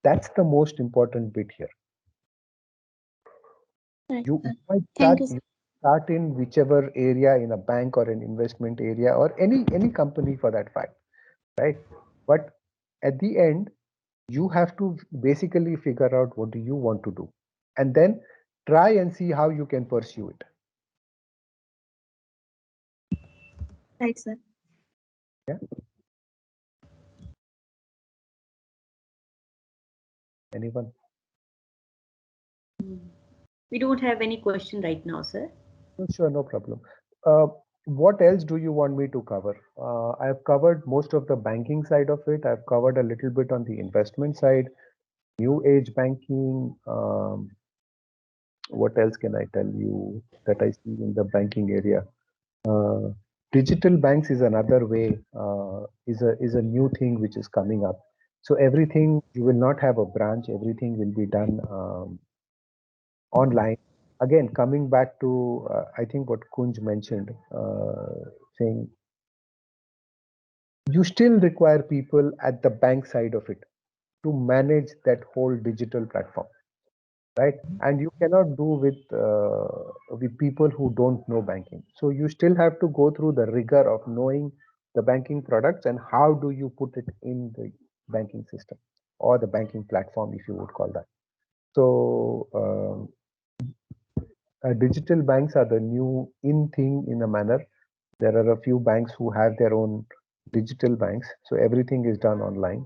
That's the most important bit here. Right, You sir. might Thank start you, sir. you start in whichever area, in a bank or an investment area or any company for that fact, right? But at the end, You have to basically figure out what do you want to do, and then try and see how you can pursue it. Right, sir. Yeah. Anyone? We don't have any question right now, sir. Sure, no problem. Uh, what else do you want me to cover? I've covered most of the banking side of it. I've covered a little bit on the investment side, new age banking. What else can I tell you that I see in the banking area? Uh, Digital banks is another way, is a new thing which is coming up. So everything, you will not have a branch. Everything will be done online. Again, coming back to I think what Kunj mentioned, saying you still require people at the bank side of it to manage that whole digital platform, right? And you cannot do with people who don't know banking. So you still have to go through the rigor of knowing the banking products and how do you put it in the banking system or the banking platform, if you would call that. So digital banks are the new in thing in a manner. There are a few banks who have their own digital banks, so everything is done online.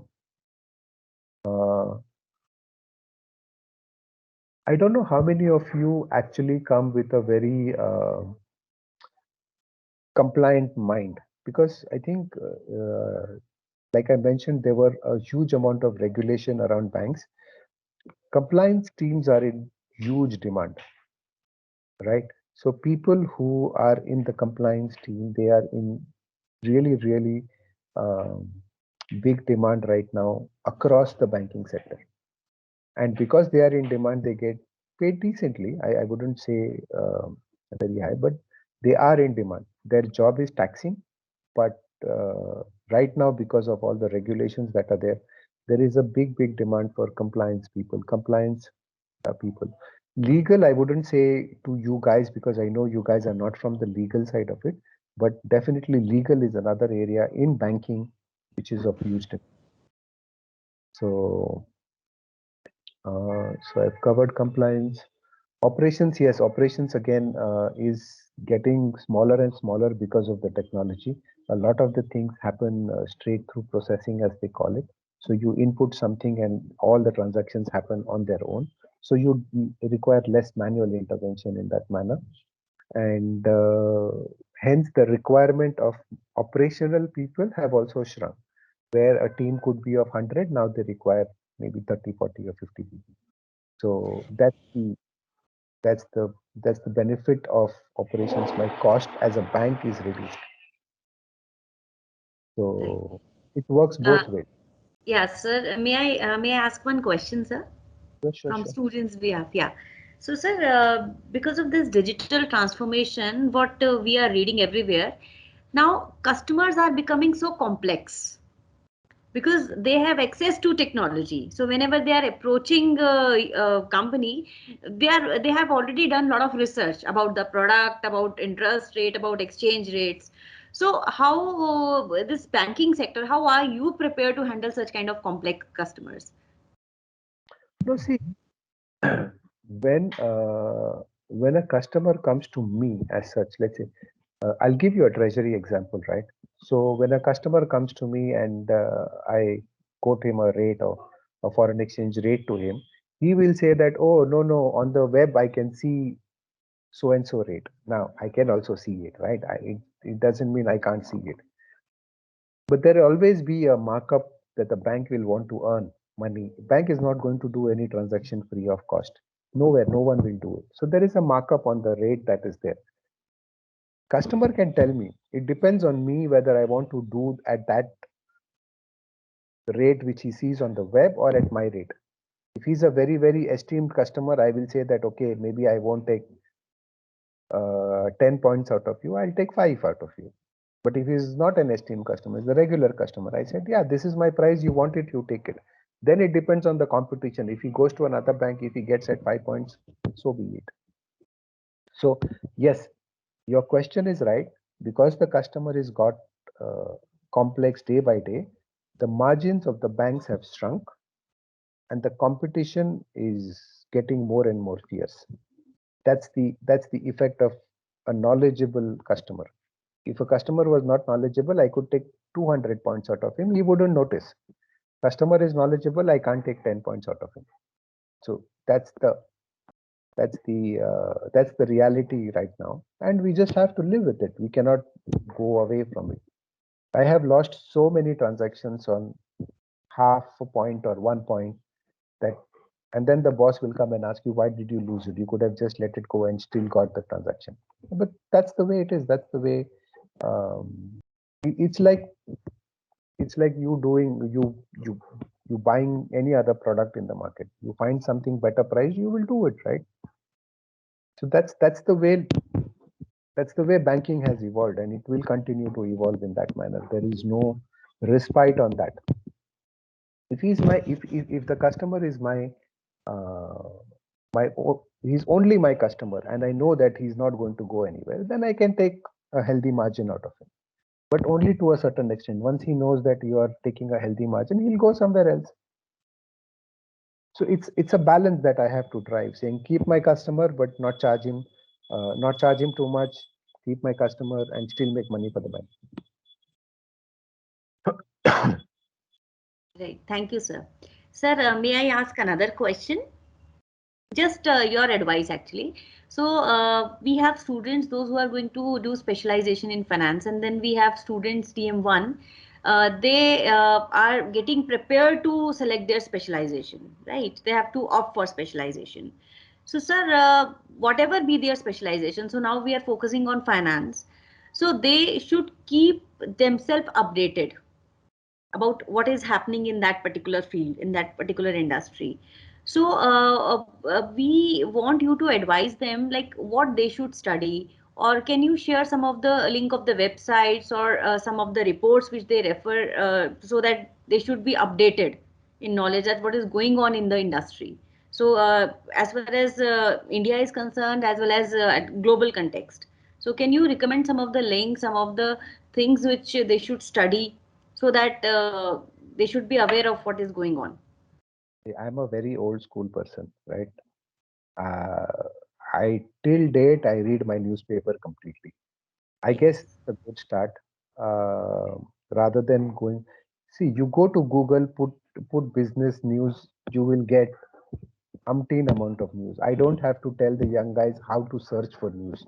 I don't know how many of you actually come with a very compliant mind, because I think, like I mentioned, there were a huge amount of regulation around banks. Compliance teams are in huge demand, right? So people who are in the compliance team, they are in really um, big demand right now across the banking sector. And because they are in demand, they get paid decently. I wouldn't say very high, but they are in demand. Their job is taxing, but right now, because of all the regulations that are there, there is a big demand for compliance people, compliance people. Legal, I wouldn't say to you guys, because I know you guys are not from the legal side of it, but definitely legal is another area in banking which is of huge demand. So, so I've covered compliance. Operations, yes, operations again is getting smaller and smaller because of the technology. A lot of the things happen straight through processing, as they call it. So you input something and all the transactions happen on their own. So you require less manual intervention in that manner. And hence the requirement of operational people have also shrunk. Where a team could be of 100, now they require maybe 30, 40 or 50 people. So that's the benefit of operations. My cost as a bank is reduced. Right. So it works Uh, both ways. yeah, sir. May I ask one question, sir, from Sure. students' behalf? Yeah. So, sir, because of this digital transformation, what we are reading everywhere now, customers are becoming so complex because they have access to technology. So whenever they are approaching a company, they have already done a lot of research about the product, about interest rate, about exchange rates. So how this banking sector, how are you prepared to handle such kind of complex customers? No, see, when a customer comes to me as such, let's say, I'll give you a treasury example, right? So when a customer comes to me and I quote him a rate of a foreign exchange rate to him, he will say that, oh, no, on the web I can see so and so rate. Now I can also see it, right? It doesn't mean I can't see it. But there will always be a markup that the bank will want to earn money. Bank is not going to do any transaction free of cost. Nowhere, no one will do it. So there is a markup on the rate that is there. Customer can tell me. It depends on me whether I want to do at that rate which he sees on the web or at my rate. If he's a very esteemed customer, I will say that, okay, maybe I won't take 10 points out of you. I'll take 5 out of you. But if he's not an esteemed customer, he's a regular customer, I said, yeah, this is my price. You want it, you take it. Then it depends on the competition. If he goes to another bank, if he gets at 5 points, so be it. So yes, your question is right. Because the customer is got uh, complex day by day, the margins of the banks have shrunk. and the competition is getting more and more fierce. That's the effect of a knowledgeable customer. If a customer was not knowledgeable, I could take 200 points out of him. He wouldn't notice. Customer is knowledgeable, I can't take 10 points out of him. So that's the reality right now, and we just have to live with it. We cannot go away from it. I have lost so many transactions on half a point or 1 point, that and then the boss will come and ask you, why did you lose it? You could have just let it go and still got the transaction. But that's the way it is. That's the way. um, it's like you buying any other product in the market. You find something better price, you will do it, right? So that's the way banking has evolved, and it will continue to evolve in that manner. There is no respite on that. If the customer is uh, he's only my customer, and I know that he's not going to go anywhere, then I can take a healthy margin out of him, but only to a certain extent. Once he knows that you are taking a healthy margin, he'll go somewhere else. So it's a balance that I have to drive, saying keep my customer but not charge him too much, keep my customer and still make money for the bank. Right. Thank you, sir. Sir, may I ask another question? Just your advice, actually. So we have students, those who are going to do specialization in finance, and then we have students DM1. They are getting prepared to select their specialization, right? They have to opt for specialization. So, sir, whatever be their specialization, so now we are focusing on finance. So they should keep themselves updated about what is happening in that particular field, in that particular industry. So we want you to advise them like what they should study, or can you share some of the link of the websites or some of the reports which they refer, so that they should be updated in knowledge that what is going on in the industry. So as far as India is concerned, as well as at global context. So can you recommend some of the links, some of the things which they should study, so that they should be aware of what is going on? I'm a very old school person, right? uh, I till date I read my newspaper completely. I guess Yes. it's a good start. uh, Rather than going, see, you go to Google, put business news, you will get umpteen amount of news. I don't have to tell the young guys how to search for news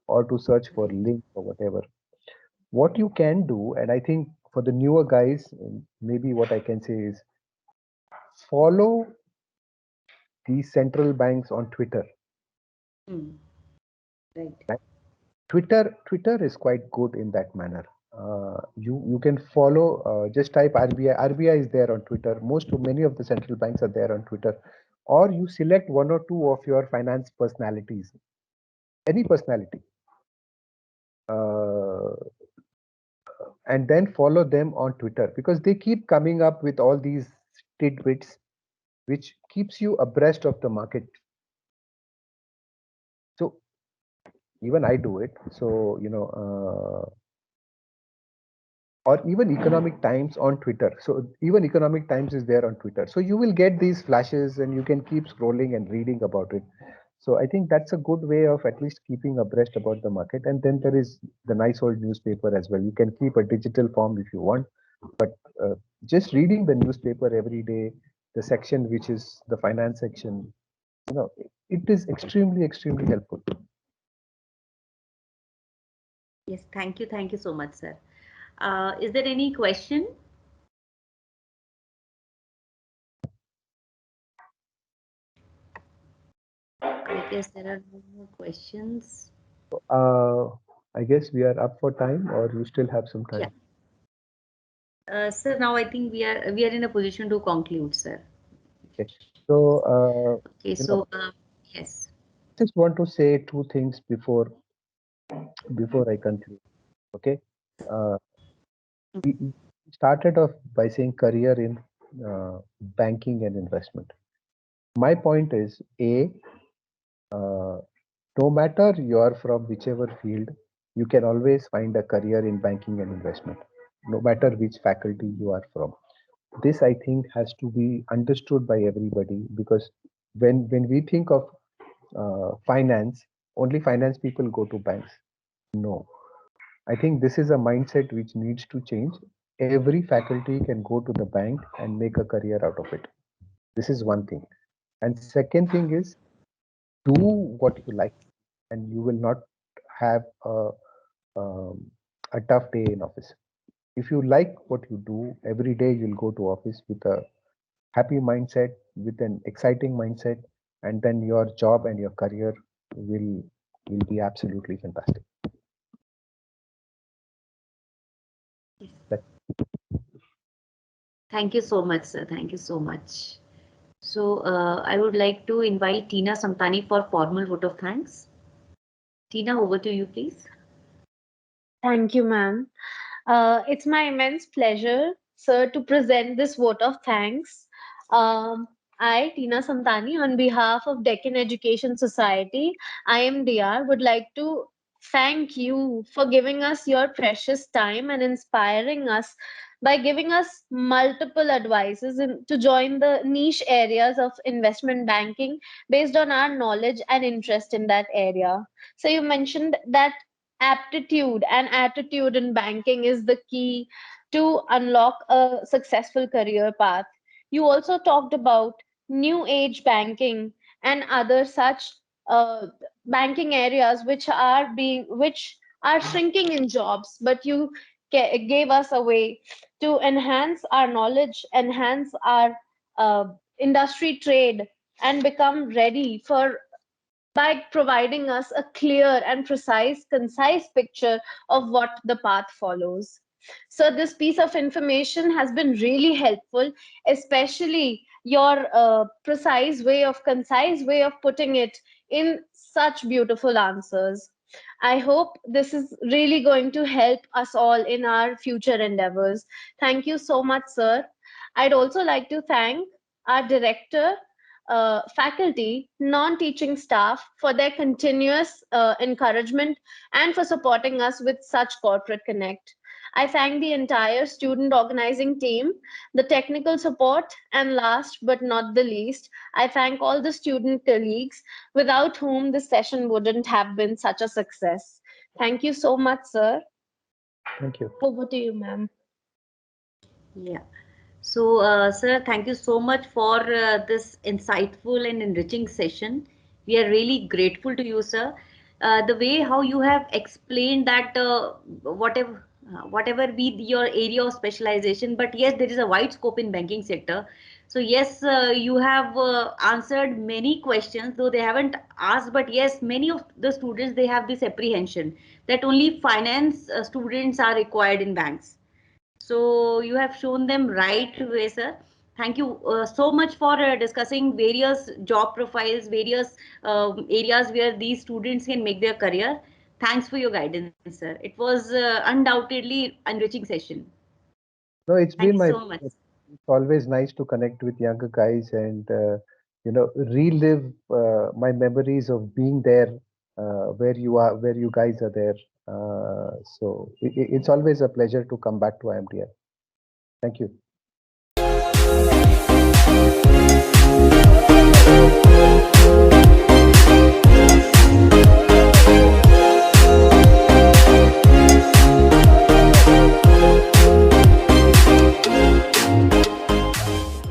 or to search for Right. links or whatever. What you can do, and I think for the newer guys, maybe what I can say is follow these central banks on Twitter. Hmm. Right. Right? Twitter is quite good in that manner. You can follow. Just type RBI. RBI is there on Twitter. Many of the central banks are there on Twitter. Or you select one or two of your finance personalities, any personality, uh, and then follow them on Twitter, because they keep coming up with all these tidbits which keeps you abreast of the market. So even I do it. So or even Economic Times on Twitter. So even Economic Times is there on Twitter. So you will get these flashes and you can keep scrolling and reading about it. So I think that's a good way of at least keeping abreast about the market. And then there is the nice old newspaper as well. You can keep a digital form if you want, but just reading the newspaper every day, the section which is the finance section, it is extremely, extremely helpful. Yes. Thank you. Thank you so much, sir. Is there any question? I guess there are no more questions. Uh, I guess we are up for time, or you still have some Yeah. time. Sir, now I think we are in a position to conclude, sir. Okay. So, Okay. So yes. just want to say two things before I conclude. Okay. Uh, we started off by saying career in banking and investment. My point is, uh, no matter you are from whichever field, you can always find a career in banking and investment, no matter which faculty you are from. This, I think, has to be understood by everybody, because when we think of finance, only finance people go to banks. No, I think this is a mindset which needs to change. Every faculty can go to the bank and make a career out of it. This is one thing. And second thing is, do what you like, and you will not have um, a tough day in office. If you like what you do, every day you'll go to office with a happy mindset, with an exciting mindset, and then your job and your career will be absolutely fantastic. That, Thank you so much, sir. Thank you so much. So I would like to invite Tina Samtani for formal vote of thanks. Tina, over to you, please. Thank you, ma'am. It's my immense pleasure, sir, to present this vote of thanks. Um, I, Tina Santani, on behalf of Deccan Education Society, IMDR, would like to thank you for giving us your precious time and inspiring us by giving us multiple advices to join the niche areas of investment banking based on our knowledge and interest in that area. So you mentioned that aptitude and attitude in banking is the key to unlock a successful career path. You also talked about new age banking and other such uh, banking areas which are shrinking in jobs, but you gave us a way to enhance our knowledge, enhance our uh, industry trade, and become ready for by providing us a clear and precise, concise picture of what the path follows. So, this piece of information has been really helpful, especially your concise way of putting it in such beautiful answers. I hope this is really going to help us all in our future endeavors. Thank you so much, sir. I'd also like to thank our director, faculty, non teaching staff for their continuous encouragement and for supporting us with such corporate connect. I thank the entire student organizing team, the technical support, and last but not the least, I thank all the student colleagues without whom this session wouldn't have been such a success. Thank you so much, sir. thank you. Over to you, ma'am. Yeah. So, sir, thank you so much for this insightful and enriching session. We are really grateful to you, sir. The way how you have explained that whatever be your area of specialization, but yes, there is a wide scope in banking sector. So yes, you have answered many questions, though they haven't asked. But yes, many of the students they have this apprehension that only finance students are required in banks. So you have shown them right way, sir. Thank you so much for discussing various job profiles, various areas where these students can make their career. Thanks for your guidance, sir. It was undoubtedly enriching session. No, it's Thank been you my. so much. It's always nice to connect with younger guys and relive my memories of being there, where you guys are there. So it's always a pleasure to come back to IMDR. Thank you.